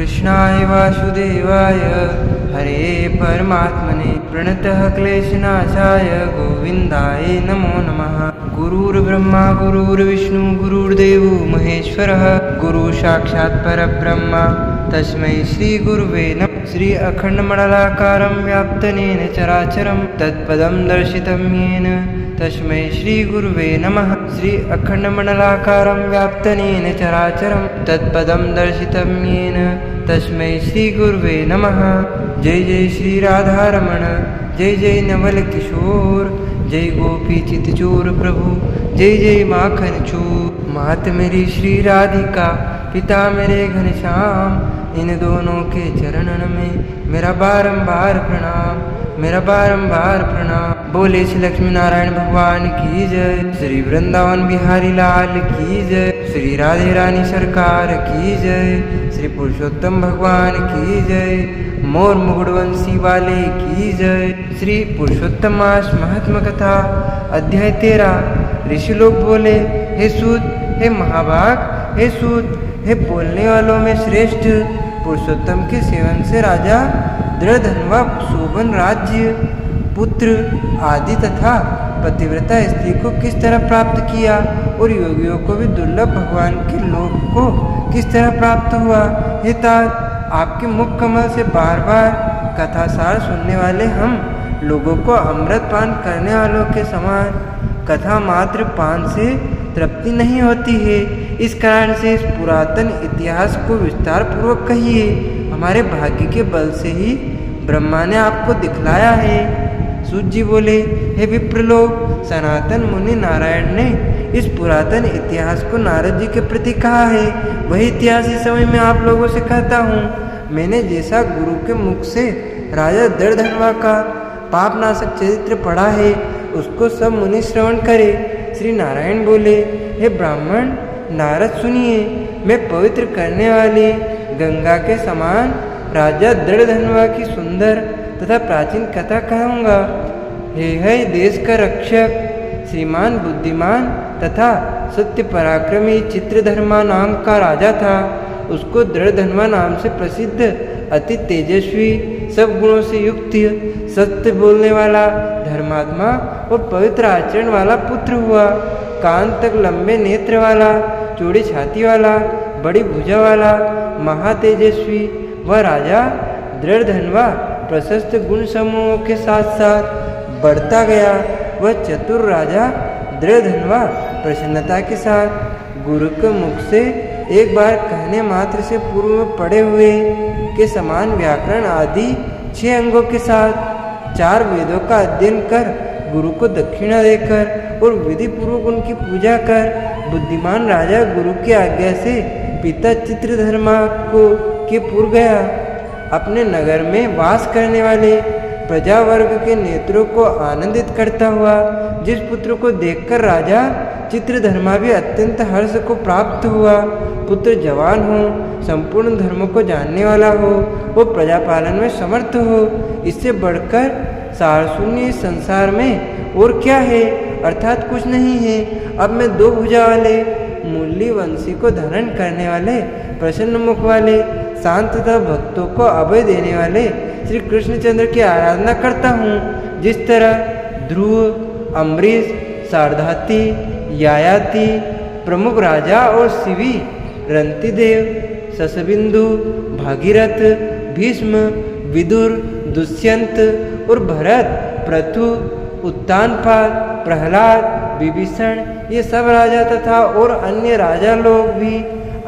कृष्णाय वासुदेवाय हरे परमात्मने प्रणतः क्लेशनाशाय गोविन्दाय नमो नमः। गुरुर्ब्रह्मा गुरुर्विष्णु गुरुर्देवो महेश्वरः गुरु साक्षात् परब्रह्म तस्मै श्री गुरुवे नमः। श्री अखण्डमण्डलाकारं व्याप्तनेन चराचरं तत्पदं दर्शितं येन तस्मै श्री गुरुवे नमः। श्री अखण्डमण्डलाकारं व्याप्तनेन चराचरं तत्पदं दर्शितं येन तस्मै श्री गुरुवे नमः। जय जय श्री राधारमण जय जय नवल किशोर जय गोपी चितचोर प्रभु जय जय माखन चूर। मात मेरी श्री राधिका पिता मेरे घनश्याम इन दोनों के चरणन में मेरा बारंबार प्रणाम मेरा बारंबार प्रणाम। बोले श्री लक्ष्मी नारायण भगवान की जय, श्री वृंदावन बिहारी लाल की जय, श्री राधे रानी सरकार की जय, श्री पुरुषोत्तम भगवान की जय, मोर मुकुटवंशी वाले की जय। श्री पुरुषोत्तम मास महात्मा कथा अध्याय 13। ऋषि लोग बोले, हे सूत, हे महाभाग, हे सूत, हे बोलने वालों में श्रेष्ठ, पुरुषोत्तम के सेवन से राजा दृढ़धनवा शोभन राज्य पुत्र आदि तथा पतिव्रता स्त्री को किस तरह प्राप्त किया और योगियों को भी दुर्लभ भगवान के लोक को किस तरह प्राप्त हुआ। हे तात, आपके मुख कमल से बार बार कथा सार सुनने वाले हम लोगों को अमृत पान करने वालों के समान कथा मात्र पान से तृप्ति नहीं होती है। इस कारण से इस पुरातन इतिहास को विस्तार पूर्वक कहिए। हमारे भाग्य के बल से ही ब्रह्मा ने आपको दिखलाया है। सूत जी बोले, हे विप्रलोक, सनातन मुनि नारायण ने इस पुरातन इतिहास को नारद जी के प्रति कहा है। वही इतिहास इस समय मैं आप लोगों से कहता हूँ। मैंने जैसा गुरु के मुख से राजा दृढ़धनवा का पापनाशक चरित्र पढ़ा है उसको सब मुनि श्रवण करे। श्री नारायण बोले, हे ब्राह्मण नारद सुनिए, मैं पवित्र करने वाली गंगा के समान राजा दृढ़धनवा की सुंदर तथा प्राचीन कथा कहूँगा। हे देश का रक्षक श्रीमान बुद्धिमान तथा सत्य पराक्रमी चित्रधर्मा नाम का राजा था। उसको दृढ़धनवा नाम से प्रसिद्ध अति तेजस्वी सब गुणों से युक्त सत्य बोलने वाला धर्मात्मा और पवित्र आचरण वाला पुत्र हुआ। कान तक लंबे नेत्र वाला, चौड़ी छाती वाला, बड़ी भुजा वाला, महातेजस्वी वह राजा दृढ़धनवा प्रशस्त गुण समूहों के साथ साथ बढ़ता गया। वह चतुर राजा दृढ़धनवा प्रसन्नता के साथ गुरु के मुख से एक बार कहने मात्र से पूर्व में पढ़े हुए के समान व्याकरण आदि 6 अंगों के साथ 4 वेदों का अध्ययन कर गुरु को दक्षिणा देकर और विधि पूर्वक उनकी पूजा कर बुद्धिमान राजा गुरु की आज्ञा से पिता चित्रधर्मा को के पुर गया। अपने नगर में वास करने वाले प्रजा वर्ग के नेत्रों को आनंदित करता हुआ जिस पुत्र को देखकर राजा चित्रधर्मा भी अत्यंत हर्ष को प्राप्त हुआ। पुत्र जवान हो, संपूर्ण धर्म को जानने वाला हो, वो प्रजा पालन में समर्थ हो, इससे बढ़कर सारशून्य इस संसार में और क्या है, अर्थात कुछ नहीं है। अब मैं 2 भुजा वाले मूली वंशी को धारण करने वाले प्रसन्न मुख वाले शांत तथा भक्तों को अभय देने वाले श्री कृष्णचंद्र की आराधना करता हूँ। जिस तरह ध्रुव, अम्बरीश, सारधाती, यायाति प्रमुख राजा और शिवी, रंतिदेव, शशबिंदु, भागीरथ, भीष्म, विदुर, दुष्यंत और भरत, पृथु, उत्तानपाद, प्रहलाद, विभीषण ये सब राजा तथा और अन्य राजा लोग भी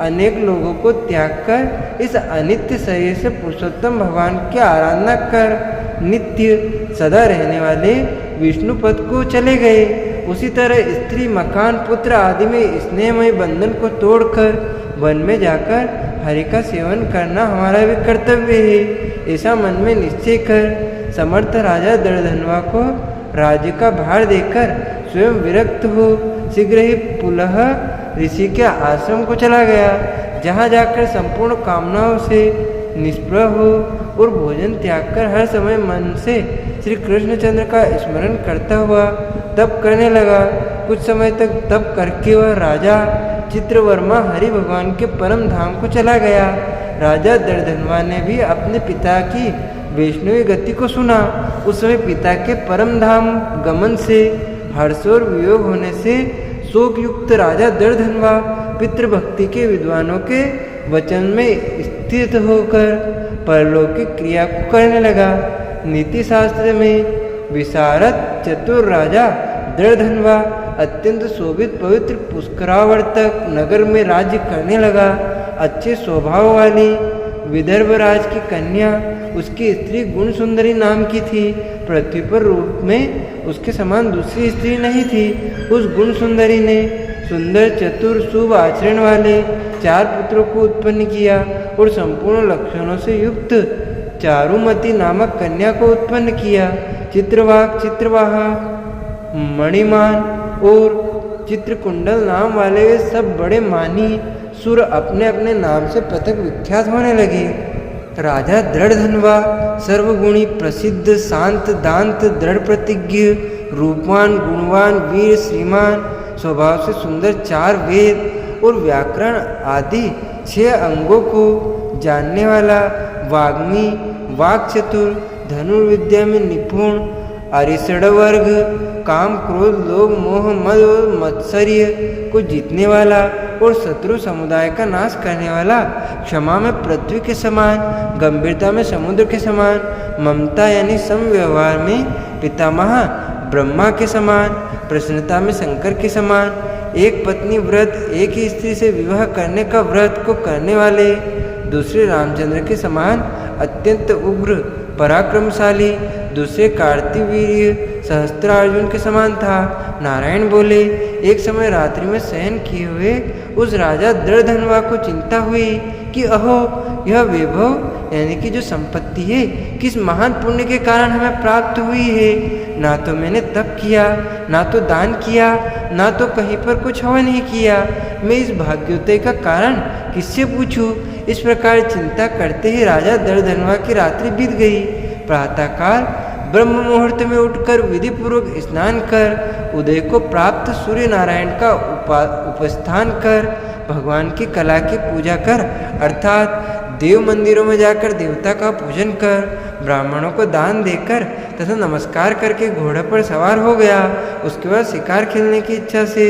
अनेक लोगों को त्याग कर इस अनित्य शरीर से पुरुषोत्तम भगवान की आराधना कर नित्य सदा रहने वाले विष्णु पद को चले गए। उसी तरह स्त्री, मकान, पुत्र आदि में स्नेहमय बंधन को तोड़कर वन में जाकर हरि का सेवन करना हमारा भी कर्तव्य है। ऐसा मन में निश्चय कर समर्थ राजा दृढ़धनवा को राज्य का भार देकर स्वयं विरक्त हो शीघ्र ही पुलह ऋषि के आश्रम को चला गया, जहाँ जाकर संपूर्ण कामनाओं से निष्प्रह हो और भोजन त्याग कर हर समय मन से श्री कृष्णचंद्र का स्मरण करता हुआ तप करने लगा। कुछ समय तक तप करके वह राजा चित्रवर्मा हरि भगवान के परम धाम को चला गया। राजा दर्दनवा ने भी अपने पिता की वैष्णवी गति को सुना। उस समय पिता के परम धाम गमन से हर्ष और वियोग होने से शोक युक्त राजा दर्दनवा पितृभक्ति के विद्वानों के वचन में स्थित होकर परलौकिक क्रिया को करने लगा। नीति शास्त्र में विशारद चतुर राजा दर्दनवा अत्यंत शोभित पवित्र पुष्करावर्तक नगर में राज्य करने लगा। अच्छे स्वभाव वाली विदर्भराज की कन्या उसकी स्त्री गुण सुंदरी नाम की थी। पृथ्वी पर रूप में उसके समान दूसरी स्त्री नहीं थी। उस गुण सुंदरी ने सुंदर चतुर शुभ आचरण वाले 4 पुत्रों को उत्पन्न किया और संपूर्ण लक्षणों से युक्त चारुमती नामक कन्या को उत्पन्न किया। चित्रवाक, चित्रवाहा, मणिमान और चित्रकुंडल नाम वाले वे सब बड़े मानी सुर अपने अपने नाम से पृथक विख्यात होने लगे। राजा दृढ़धनवा सर्वगुणी प्रसिद्ध शांत दांत दृढ़ प्रतिज्ञ रूपवान गुणवान वीर श्रीमान स्वभाव से सुंदर 4 वेद और व्याकरण आदि 6 अंगों को जानने वाला वाग्मी वाक् चतुर धनुर्विद्या में निपुण अरिषड वर्ग काम क्रोध लोभ मोह मद और मत्सर्य को जीतने वाला और शत्रु समुदाय का नाश करने वाला क्षमा में पृथ्वी के समान गंभीरता में समुद्र के समान ममता यानी समव्यवहार में पितामह ब्रह्मा के समान प्रसन्नता में शंकर के समान एक पत्नी व्रत एक ही स्त्री से विवाह करने का व्रत को करने वाले दूसरे रामचंद्र के समान अत्यंत उग्र पराक्रमशाली दूसरे कार्तिवीर्य सहस्त्रार्जुन के समान था। नारायण बोले, एक समय रात्रि में शयन किए हुए उस राजा दृढ़धनवा को चिंता हुई कि अहो यह वैभव यानी कि जो संपत्ति है किस महान पुण्य के कारण हमें प्राप्त हुई है। ना तो मैंने तप किया, ना तो दान किया, ना तो कहीं पर कुछ हवन नहीं किया। मैं इस भाग्योदय का कारण किससे पूछूं। इस प्रकार चिंता करते ही राजा दर्दनवा की रात्रि बीत गई। प्रातःकाल ब्रह्म मुहूर्त में उठकर विधि पूर्वक स्नान कर उदय को प्राप्त सूर्य नारायण का उपस्थान कर भगवान की कला की पूजा कर अर्थात देव मंदिरों में जाकर देवता का पूजन कर ब्राह्मणों को दान देकर तथा नमस्कार करके घोड़े पर सवार हो गया। उसके बाद शिकार खेलने की इच्छा से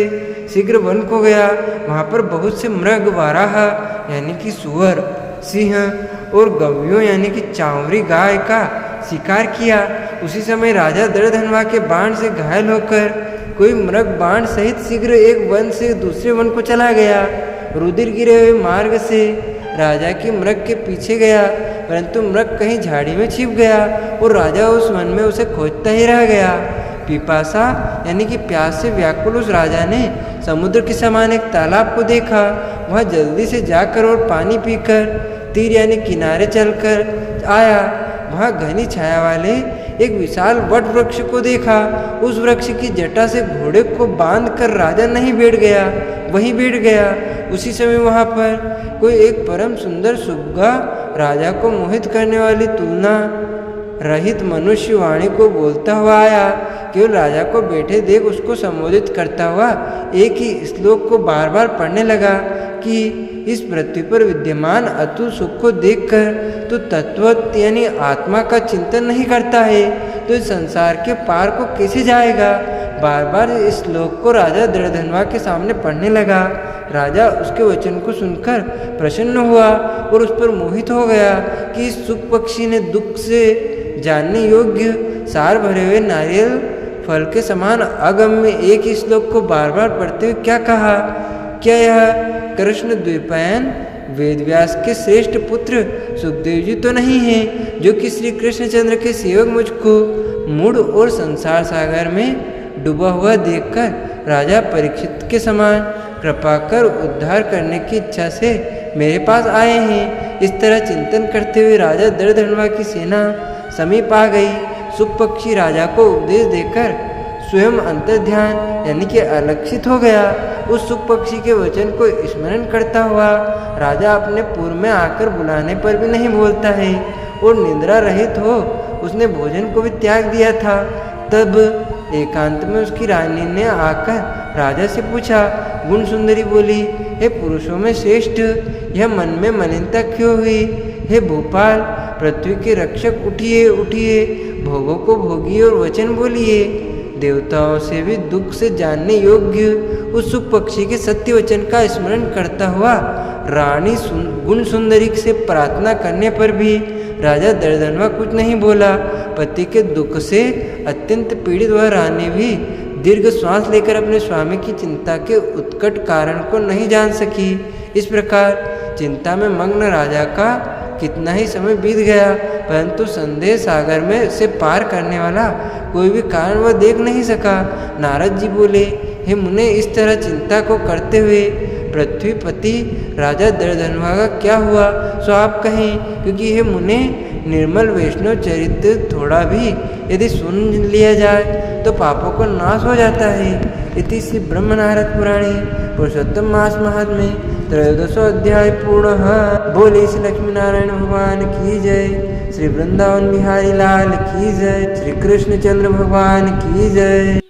शीघ्र वन को गया। वहाँ पर बहुत से मृग वाराह यानी कि सुअर सिंह और गव्यों यानी कि चावरी गाय का शिकार किया। उसी समय राजा दर्दनवा के बाण से घायल होकर कोई मृग बाण सहित शीघ्र एक वन से दूसरे वन को चला गया। रुधिर गिरे हुए मार्ग से राजा की मृग के पीछे गया, परंतु मृग कहीं झाड़ी में छिप गया और राजा उस वन में उसे खोजता ही रह गया। पिपासा यानी कि प्यास से व्याकुल उस राजा ने समुद्र के समान एक तालाब को देखा। वहाँ जल्दी से जाकर और पानी पीकर तीर यानी किनारे चलकर आया। वहाँ घनी छाया वाले एक विशाल वट वृक्ष को देखा। उस वृक्ष की जटा से घोड़े को बांध कर राजा नहीं बैठ गया, वहीं बैठ गया। उसी समय वहाँ पर कोई एक परम सुंदर सुग्गा राजा को मोहित करने वाली तुलना रहित मनुष्य वाणी को बोलता हुआ आया। केवल राजा को बैठे देख उसको संबोधित करता हुआ एक ही श्लोक को बार बार पढ़ने लगा कि इस पृथ्वी पर विद्यमान अतुल सुख को देखकर तो तत्व यानी आत्मा का चिंतन नहीं करता है तो इस संसार के पार को कैसे जाएगा। बार बार इस श्लोक को राजा दर्दनवा के सामने पढ़ने लगा। राजा उसके वचन को सुनकर प्रसन्न हुआ और उस पर मोहित हो गया कि इस सुख पक्षी ने दुख से जानने योग्य सार भरे हुए नारियल फल के समान अगम्य एक ही श्लोक को बार बार पढ़ते हुए क्या कहा। क्या यह कृष्ण द्वैपायन वेदव्यास के श्रेष्ठ पुत्र सुखदेव जी तो नहीं है जो कि श्री कृष्णचंद्र के सेवक मुझको मूढ़ और संसार सागर में डूबा हुआ देखकर राजा परीक्षित के समान कृपा कर उद्धार करने की इच्छा से मेरे पास आए हैं। इस तरह चिंतन करते हुए राजा दर्दनवा की सेना समीप आ गई। सुख पक्षी राजा को उपदेश देकर स्वयं अंतर्ध्यान यानी कि अलक्षित हो गया। उस सुख पक्षी के वचन को स्मरण करता हुआ राजा अपने पूर्व में आकर बुलाने पर भी नहीं बोलता है और निद्रा रहित हो उसने भोजन को भी त्याग दिया था। तब एकांत में उसकी रानी ने आकर राजा से पूछा। गुण सुंदरी बोली, हे पुरुषों में श्रेष्ठ, यह मन में मलिनता क्यों हुई? हे भोपाल, पृथ्वी के रक्षक, उठिए उठिए, भोगों को भोगिए और वचन बोलिए। देवताओं से भी दुख से जानने योग्य उस सुख पक्षी के सत्य वचन का स्मरण करता हुआ रानी गुण सुंदरी से प्रार्थना करने पर भी राजा दर्दनवा कुछ नहीं बोला। पति के दुख से अत्यंत पीड़ित वह रानी भी दीर्घ श्वास लेकर अपने स्वामी की चिंता के उत्कट कारण को नहीं जान सकी। इस प्रकार चिंता में मग्न राजा का कितना ही समय बीत गया, परंतु संदेह सागर में से पार करने वाला कोई भी कारण वह देख नहीं सका। नारद जी बोले, हे मुने, इस तरह चिंता को करते हुए पृथ्वीपति राजा दर्दनवा का क्या हुआ सो आप कहें, क्योंकि हे मुने, निर्मल वैष्णव चरित्र थोड़ा भी यदि सुन लिया जाए तो पापों को नाश हो जाता है। इति श्री ब्रह्म नारद पुराणे पुरुषोत्तम मास महात्म्ये त्रयोदशो अध्याय पूर्ण। बोले श्री लक्ष्मी नारायण भगवान की जय, श्री वृंदावन बिहारी लाल की जय, श्री कृष्ण चंद्र भगवान की जय।